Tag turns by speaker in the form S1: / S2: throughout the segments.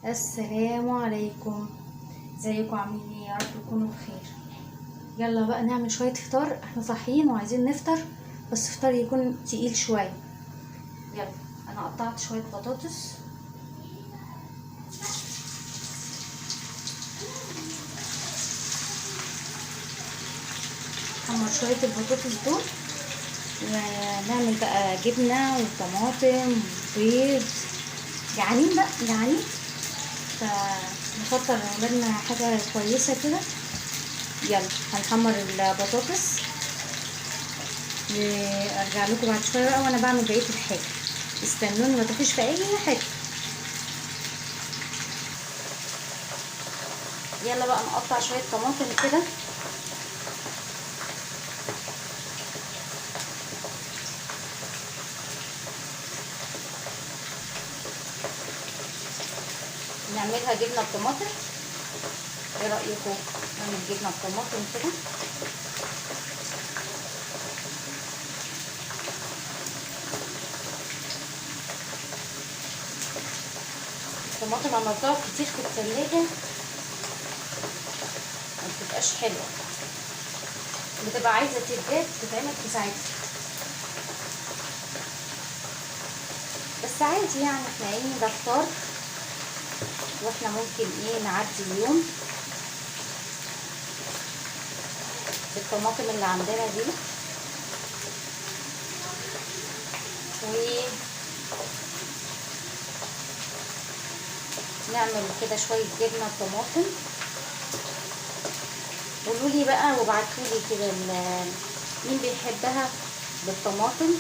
S1: السلام عليكم. ازيكم عاملين ايه؟ يا رب تكونوا بخير. يلا بقى نعمل شويه فطار، احنا صاحيين وعايزين نفطر، بس فطار يكون تقيل شويه. يلا انا قطعت شويه بطاطس، حمر شويه البطاطس دول ونعمل بقى جبنه وطماطم وبيض. جعانين بقى جعانين، فنفطر اولادنا حاجه كويسه كده. يلا هنحمر البطاطس وارجع لكم بعد شويه بقى وانا بعمل بقيه الحاجه. استنوني ما تروحوش في اي حاجه. يلا بقى نقطع شويه طماطم كده، نعملها جبنه بطماطم. ايه رايكم نعمل جبنه بطماطم كده؟ الطماطم لما بتقعد كتير في التلاجة ما بتبقاش حلوه، بتبقى عايزه تتجاب تتعمل في ساعتها. بس عادي يعني، احنا ايه ده فطار واحنا ممكن ايه نعدي اليوم بالطماطم اللي عندنا دي. ونعمل كده شويه جبنه طماطم. قولولي بقى وابعتولي كده مين بيحبها بالطماطم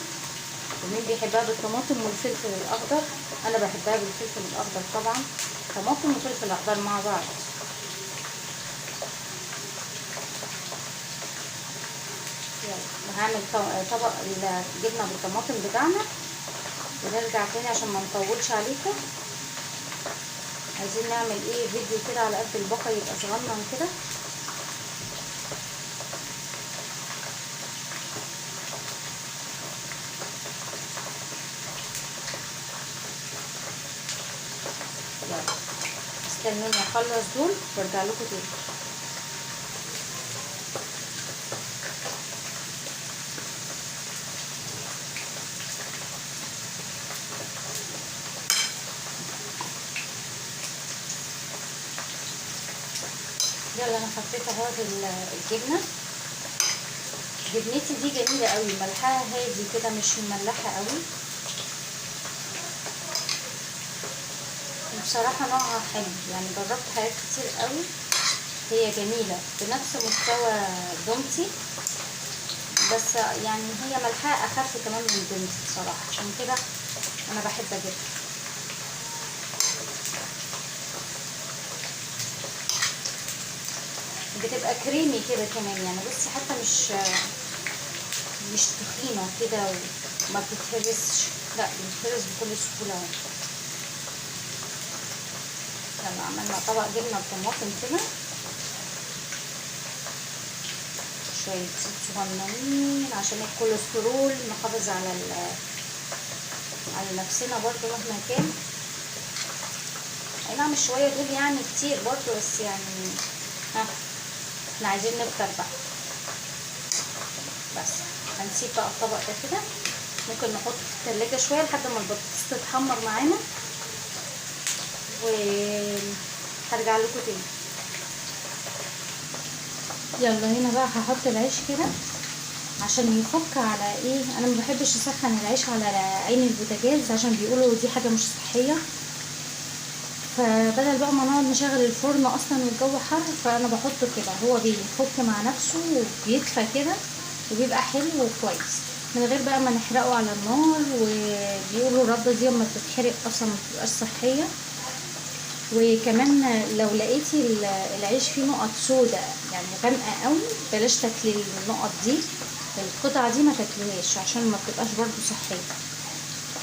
S1: ومين بيحبها بالطماطم والفلفل الاخضر. انا بحبها بالفلفل الاخضر طبعا، طماطم وفلفل اخضر مع بعض. يلا هعمل طبق الجبنه بالطماطم بتاعنا ونرجع تاني عشان ما نطولش عليكم. عايزين نعمل ايه فيديو كده على قد الباقه، يبقى صغنن كده. يلا استنوني اخلص دول وارجع لكم تاني. يلا انا حطيت اهو الجبنه. جبنتي دي جميله قوي، ملحها هادي كده مش مملحه قوي، بصراحه نوعها حلو يعني. جربت حاجات كتير قوي، هي جميله بنفس مستوى دومتي، بس يعني هي ملحها اخف كمان من دومتي بصراحه، عشان كده انا بحب اجيبها. بتبقى كريمي كده كمان يعني. بصي حتى مش تخينه كده وما بتتهرسش، لا بتتهرس بكل سهوله. يلا عملنا طبق جبنه بطماطم كده، شويه زيت صغننين عشان الكوليسترول، نحافظ على نفسنا برضو مهما كان. اي نعم الشويه دول يعني كتير برضو، بس يعني احنا عايزين نفطر بقى. بس هنسيب بقى الطبق ده كده، ممكن نحطه في التلاجة شويه لحد ما البطاطس تتحمر معانا وهرجع لكم تاني. يلا هنا بقى هحط العيش كده عشان يفك على ايه. انا ما بحبش اسخن العيش على عين البوتاجاز عشان بيقولوا دي حاجه مش صحيه، فبدل بقى ما نقعد نشغل الفرن اصلا والجو حر، فانا بحطه كده هو بيفك مع نفسه وبيدفى كده وبيبقى حلو وكويس من غير بقى ما نحرقه على النار. وبيقولوا الرده دي لما بتتحرق اصلا ما بتبقاش صحيه. وكمان لو لقيتي العيش فيه نقط سودا يعني غامقه قوي، بلاش تاكلي النقط دي، القطعه دي ما تاكلوهاش عشان ما بتبقاش برضو صحيه.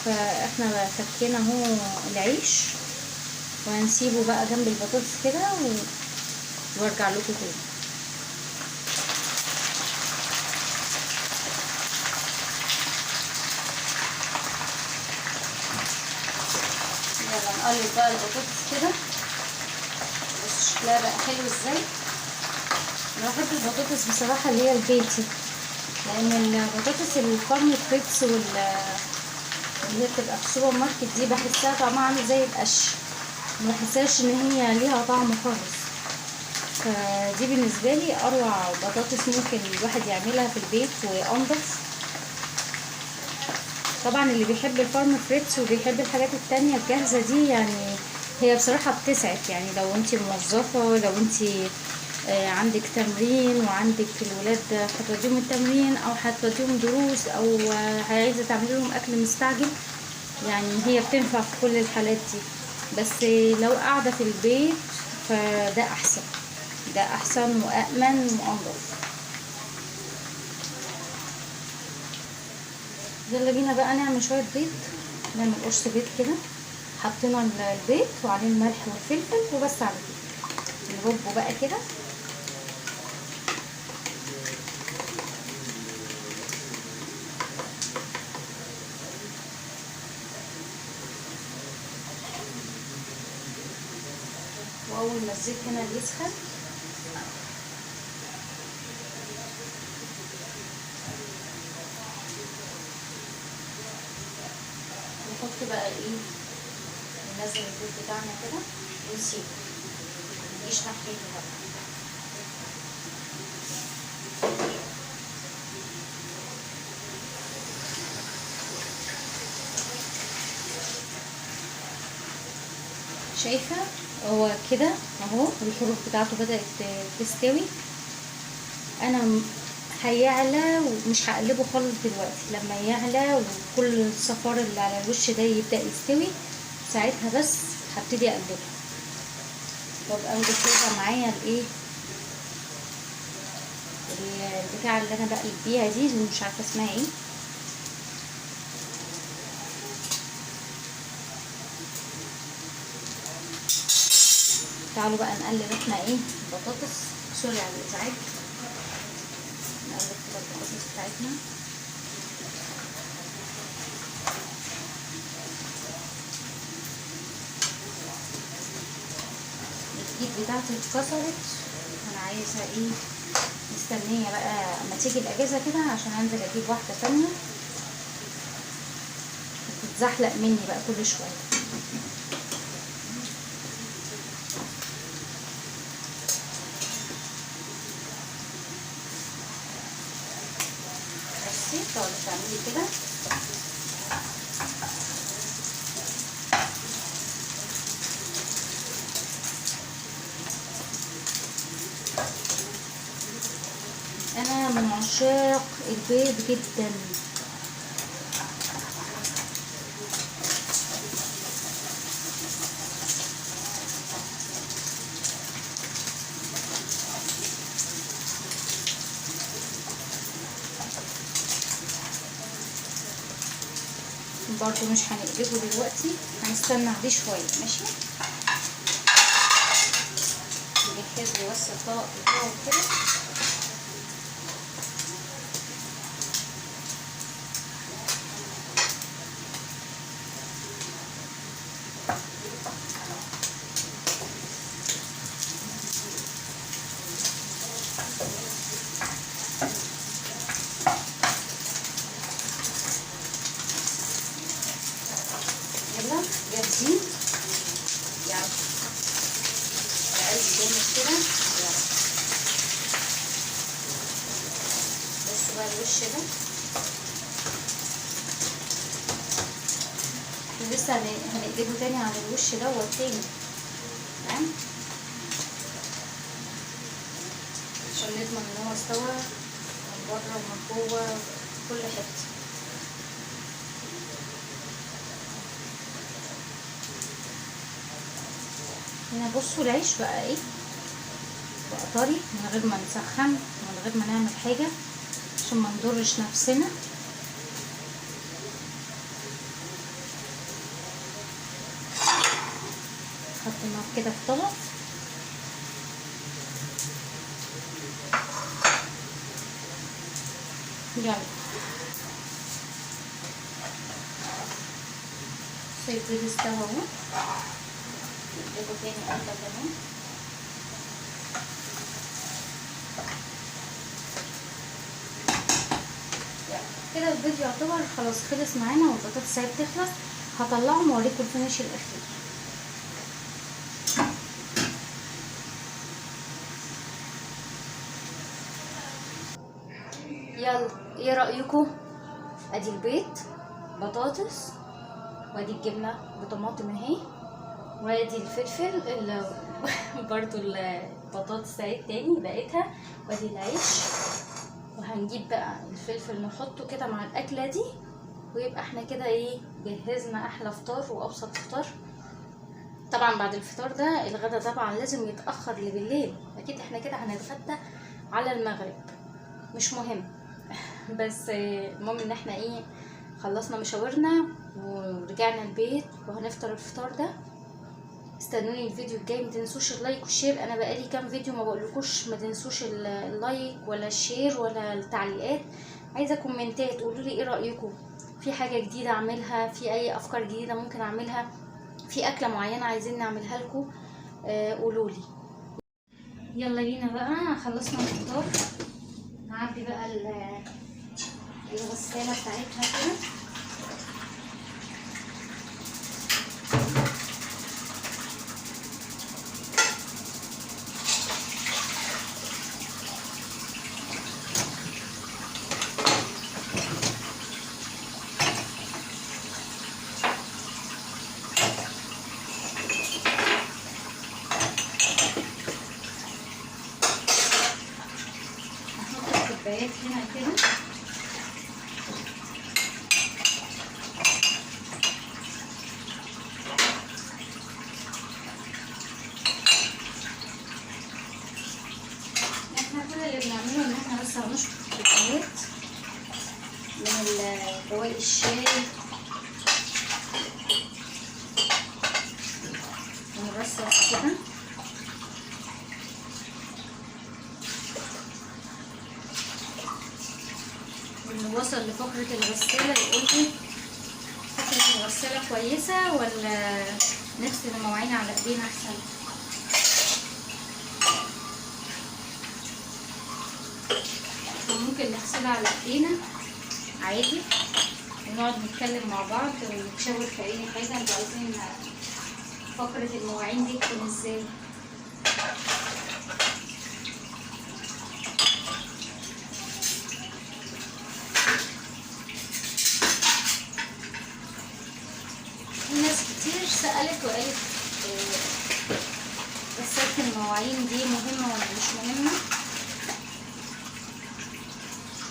S1: فاحنا فكينا اهو العيش وهنسيبه بقى جنب البطاطس كده وارجع لكم تاني. يلا نقلب بقى البطاطس كده ده بقى حلو ازاي. انا بحب البطاطس بصراحه اللي هي البيتي، لان البطاطس الفارم فريتس اللي هي بتبقى في السوبر ماركت دي بحسها طعمها عامل زي القش، ما بحسهاش ان هي ليها طعم خالص. فدي بالنسبه لي اروع بطاطس ممكن الواحد يعملها في البيت وانضف. طبعا اللي بيحب الفارم فريتس وبيحب الحاجات التانية الجاهزه دي، يعني هي بصراحه بتسعف. يعني لو انتي موظفه، لو انتي عندك تمرين وعندك الولاد هتوديهم التمرين او هتوديهم دروس او عايزه تعملي لهم اكل مستعجل، يعني هي بتنفع في كل الحالات دي. بس لو قاعده في البيت فده احسن، ده احسن وامن وانضف. يلا بينا بقى نعمل شويه بيض، نعمل قرص بيض كده. حطينا البيض وعليه الملح والفلفل وبس على كده، نربه بقى كده. واول ما الزيت هنا يسخن نحط بقى ايه، ننزل البيض بتاعنا كده ونسيبه ميجيش ناحيته بقى. شايفه هو كده اهو الحروف بتاعته بدأت تستوي. انا هيعلى ومش هقلبه خالص دلوقتي، لما يعلى وكل الصفار اللي على الوش ده يبدأ يستوي ساعتها بس هبتدي اقلبه، وابقى مجهزه معايا الايه البتاعه اللي انا بقلب بيها دي اللي مش عارفه اسمها ايه. تعالوا بقى نقلب احنا ايه البطاطس. سوري على الازعاج. نقلب كده البطاطس بتاعتنا. الايد بتاعتي اتكسرت، انا عايزه ايه، مستنيه بقى اما تيجي الاجازه كده عشان انزل اجيب واحده تانية. بتتزحلق مني بقى كل شويه. تقعدي تعملي كده انا من عشاق البيض جدا. برضو مش هنقلبه دلوقتي، هنستنى عليه شويه. ماشي، نجهز له بس الطبق بتاعه كده. يلا جاهزين، يلا بقلب جامد كده. يلا بس بقى الوش ده احنا لسه هنقلبه تاني على الوش دوت تاني، تمام، عشان نضمن ان هو استوى من بره ومن جوه في كل حته. هنا بصوا العيش بقى ايه، بقى طري من غير ما نسخن، من غير ما نعمل حاجه عشان ما نضرش نفسنا. حطيناه كده في طبق. يلا البيض استوى اهو، نقلبه تاني قلبه كمان. كده الفيديو يعتبر خلاص خلص معانا والبطاطس اهي بتخلص. هطلعهم واوريكم الفينش الاخير. يلا ايه رايكم؟ ادي البيض، بطاطس، وادي الجبنه بطماطم اهي، وادي الفلفل برضو البطاطس اهي تاني لقيتها، وادي العيش. وهنجيب بقى الفلفل نحطه كده مع الاكله دي، ويبقى احنا كده ايه جهزنا احلى فطار وابسط فطار. طبعا بعد الفطار ده الغدا طبعا لازم يتاخر لبالليل، اكيد احنا كده هنتغدى على المغرب، مش مهم. بس المهم ان احنا ايه خلصنا مشاورنا ورجعنا البيت وهنفطر الفطار ده. استنوني الفيديو الجاي، ما تنسوش اللايك والشير. انا بقالي كام فيديو ما بقولكوش ما تنسوش اللايك ولا الشير ولا التعليقات. عايزه كومنتات، قولوا لي ايه رايكم في حاجه جديده اعملها، في اي افكار جديده ممكن اعملها، في اكله معينه عايزين نعملها لكم قولوا لي. يلا بينا بقى، خلصنا الفطار. نعبي بقى الغساله بتاعتها كده. كوبايات هنا كده. احنا كل اللي بنعمله ان احنا بس هنشفط الكوبايات من بواقي الشاي ونرصص كده. واللي وصل لفقرة الغسالة يقولي فقرة الغسالة كويسة ولا نغسل المواعين على ايدينا احسن. ممكن نغسلها على ايدينا عادي ونقعد نتكلم مع بعض ونتشاور في اي حاجة. انتوا عايزين فقرة المواعين دي تكون ازاي؟ ناس كتير سألت وقالت غسالة المواعين دي مهمة ولا مش مهمة؟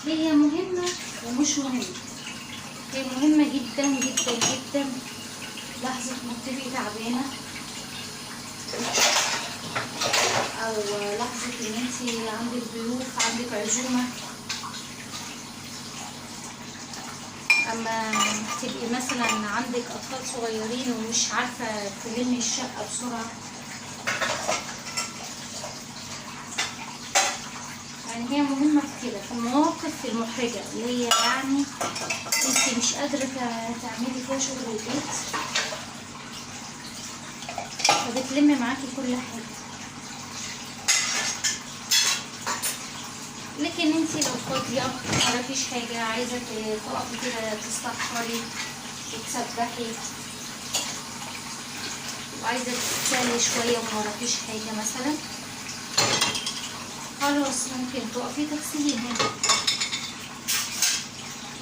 S1: هي مهمة ومش مهمة. هي مهمة جدا جدا جدا لحظة ما تبقي تعبانة او لحظة ان انتي عندك ضيوف، عندك عزومة. اما تبقي مثلا عندك اطفال صغيرين ومش عارفة تلمي الشقة بسرعة، يعني هي مهمة في كده، في المواقف المحرجة اللي هي يعني انتي مش قادرة تعملي فيها شغل البيت، فبتلمي معاكي كل حاجة. لكن انتي لو فاضية مفيش حاجة، عايزة تقفي كده تستغفري وتسبحي وعايزة تتسلي شوية وموراكيش حاجة مثلا، خلاص ممكن تقفي تغسليها.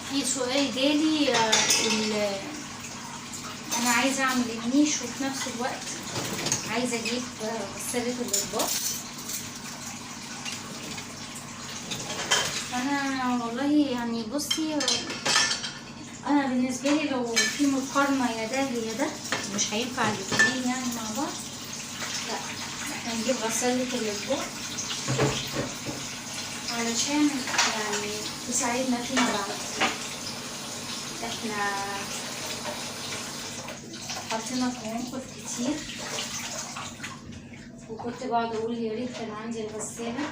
S1: في سؤال جالي انا عايزة اعمل النيش وفي نفس الوقت عايزة اجيب غسالة الاطباق. انا والله يعني بصي، انا بالنسبه لي لو في مقارنه يا ده يا ده مش هينفع الاثنين يعني مع بعض، لا احنا نجيب غساله الاطباق علشان يعني تساعدنا فيما بعد. احنا حطينا في مواقف كتير وكنت بقعد اقول يا ريت كان عندي الغساله،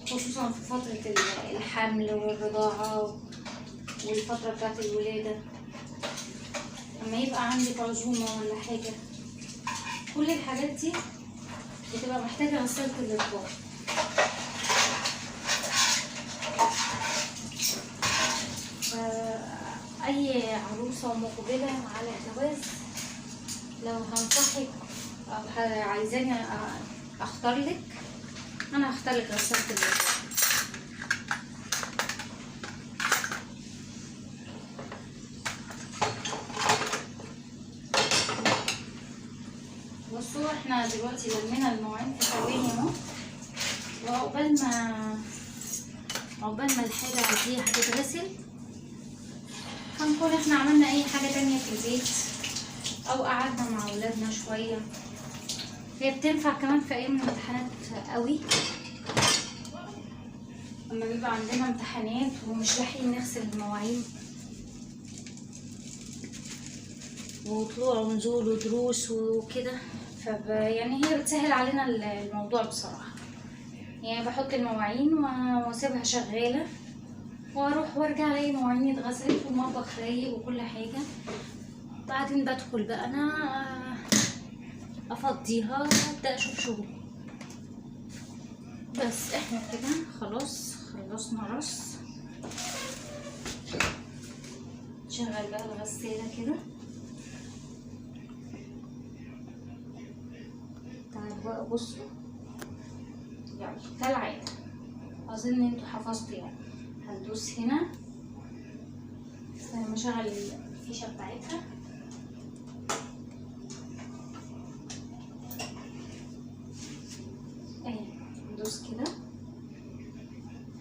S1: خصوصا في فترة الحمل والرضاعة والفترة بتاعت الولادة، لما يبقى عندك عزومة ولا حاجة. كل الحاجات دي بتبقى محتاجة غسالة الأطباق. اي عروسة مقبلة على الجواز، لو هنصحك او عايزاني اختار لك، انا هختار لك غسالة اليد. بصوا احنا دلوقتي لمينا المواعين في ثواني اهو، وعقبال ما الحاجة دي هتتغسل هنكون احنا عملنا اي حاجة تانية في البيت او قعدنا مع اولادنا شوية. هي بتنفع كمان في ايام الامتحانات قوي، اما بيبقى عندنا امتحانات ومش لاحقين نغسل المواعين وطلوع ونزول ودروس وكده، يعني هي بتسهل علينا الموضوع بصراحة. يعني بحط المواعين واسيبها شغالة واروح وارجع الاقي مواعيني اتغسلت والمطبخ رايق وكل حاجة. بعدين بدخل بقى انا افضيها وابدا اشوف شغل. بس احنا كده خلاص خلصنا رص. نشغل بقى الغسالة كده. تعالوا بقى بصوا، يعني كالعادة اظن انتوا حفظتوا. يعني هندوس هنا لما اشغل الفيشة بتاعتها، اهي ندوس كده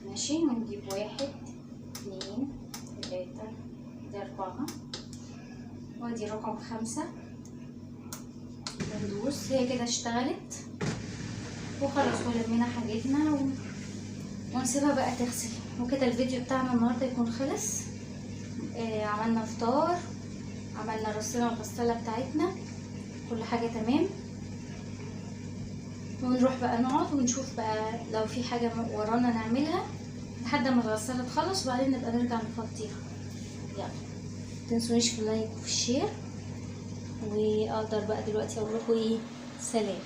S1: ماشي، ونجيب 1 2 3 دي 4 وادي رقم 5 وندوس. هي كده اشتغلت وخلاص، ولمينا حاجتنا ونسيبها بقى تغسل. وكده الفيديو بتاعنا النهارده يكون خلص. عملنا فطار، عملنا رصينا الغسالة بتاعتنا، كل حاجة تمام. ونروح بقى نقعد ونشوف بقى لو في حاجة ورانا نعملها لحد ما الغسالة تخلص، وبعدين نبقى نرجع نفضيها. يلا متنسونيش في اللايك وفي الشير، واقدر بقى دلوقتي اقول لكم ايه، سلام.